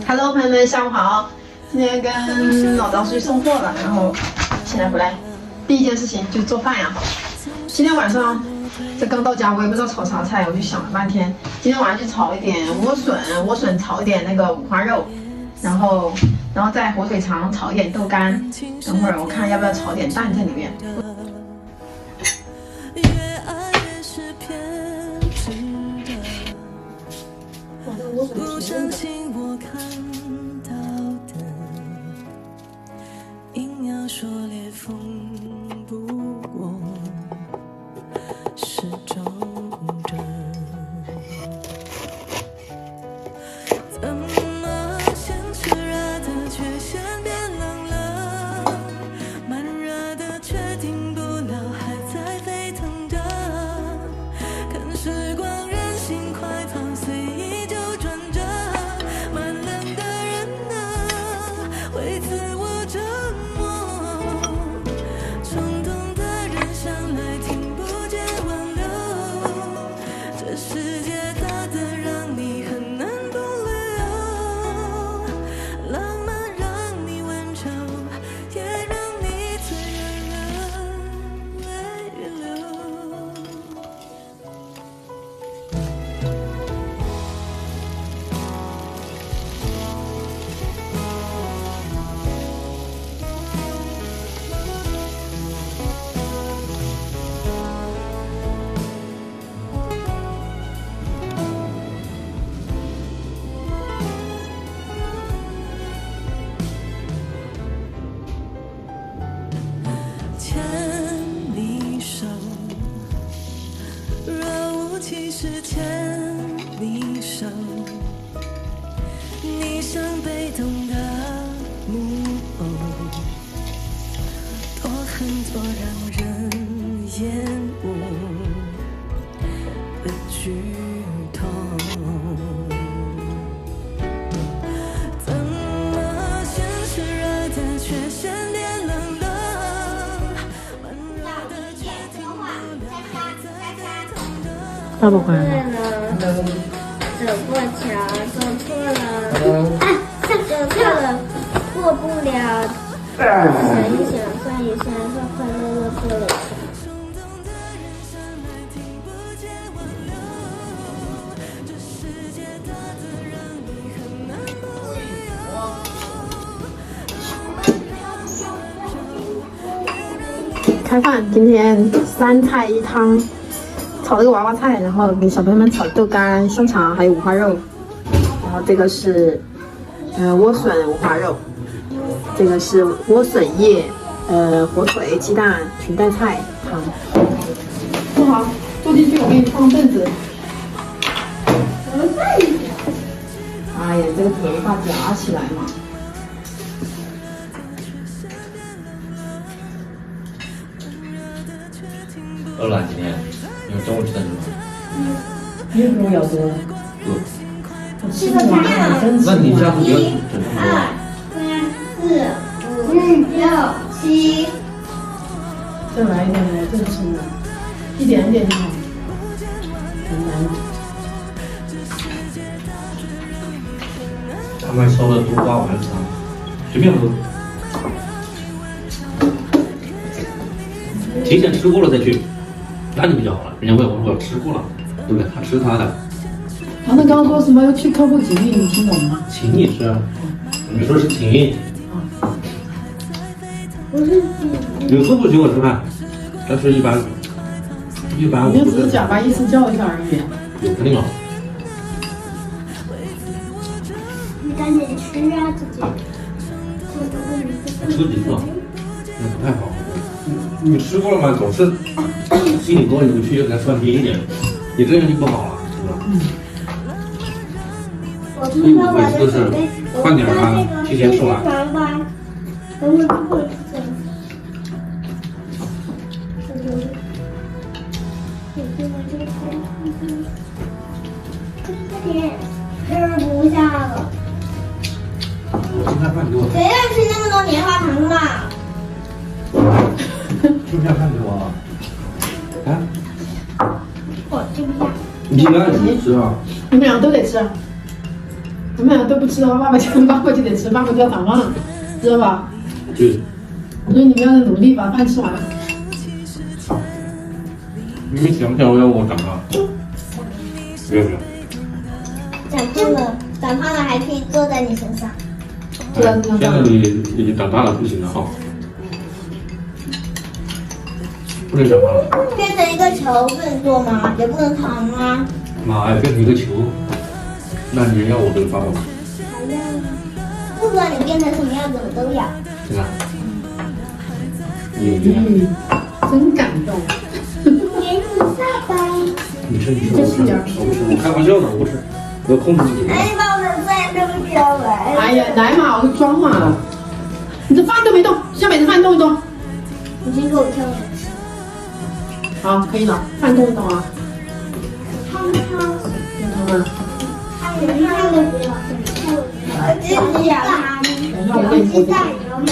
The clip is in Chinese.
Hello，朋友们，下午好。今天跟老张出去送货了，然后现在回来，第一件事情就是做饭呀。今天晚上这刚到家，我也不知道炒啥菜，我就想了半天。今天晚上就炒一点莴笋炒一点那个五花肉，然后再火腿肠炒一点豆干。等会儿我看要不要炒点蛋在里面。不相信我看到的，硬要说裂缝不过是皱褶。怎么先炽热的却先变冷了，慢热的却停不了，还在沸腾着。看时光任性快放，随意就转着，慢冷的人呢，会自我折磨。冲动的人向来听不见挽留，这世界大得让你很难不留，浪漫让你温柔，也让你最软了泪流。牵你手，若无其事牵你手，你像被动的木偶，多狠多让人厌恶的剧痛。怎么先是热的却先变冷了，爸爸回来了。走过桥，走错了，走错了，过不了。想一想，算一算，快快乐乐过了一下。开饭，今天3菜1汤，炒了个娃娃菜，然后给小朋友们炒豆干、香肠，还有五花肉。然后这个是莴笋五花肉，这个是莴笋叶、火腿、鸡蛋、裙带菜汤。坐好，坐进去，我给你放凳子。哎呀，这个头发夹起来嘛。饿了今天，因为中午吃的什么？你有没有咬多了？有。吃个菜啊！那你下次不要整这么多。 2、3、4、5、6、7。再来一点来，这个是一点点就好。很难。他们烧的冬瓜丸子汤，随便喝。提前吃过了再去，那就比较好了。人家问我吃过了，对不对？他吃他的。他们刚刚说什么要去客户请你，你听懂了吗？请你吃啊？你说是请。不是有客户请我吃饭，但是一般你就只是假把意思叫一下而已。有肯定了。你赶紧吃啊，自己。吃几次？那不太好。你吃过了吗？总是心里过意不去，又给他算低一点，你这样就不好了，是吧？我听说我每次都是换点啊，提前吃完。等会不会吃这个？快点，吃不下了。我吃下饭给我。谁让吃那么多棉花糖嘛？吃不下饭给我啊？啊？我吃不下。你呢？你吃啊？你们俩都得吃。我们两个都不吃的话，爸爸就得吃，爸爸就要长胖，知道吧？对。所以你们要努力把饭吃完。你们想不想要我长大？不要不要。长胖了还可以坐在你身上。现在你已经长大了，不行了哈，不能长大了。变成一个球不能坐吗？也不能躺吗？妈呀，变成一个球，那你要我这个爸爸吗？还要吗？不管你变成什么样子，我都要。是吧？你真感动。给你爸爸。你是我开玩笑的，我要控制自己。哎，你把我的饭都挑来。哎呀，来嘛，我装嘛。你这饭都没动，下面的饭动一动。你先给我挑着吃。好，可以了，饭动一动啊。汤汤。嗯。汤的不要，我自己要汤。等一下我给你鸡蛋有满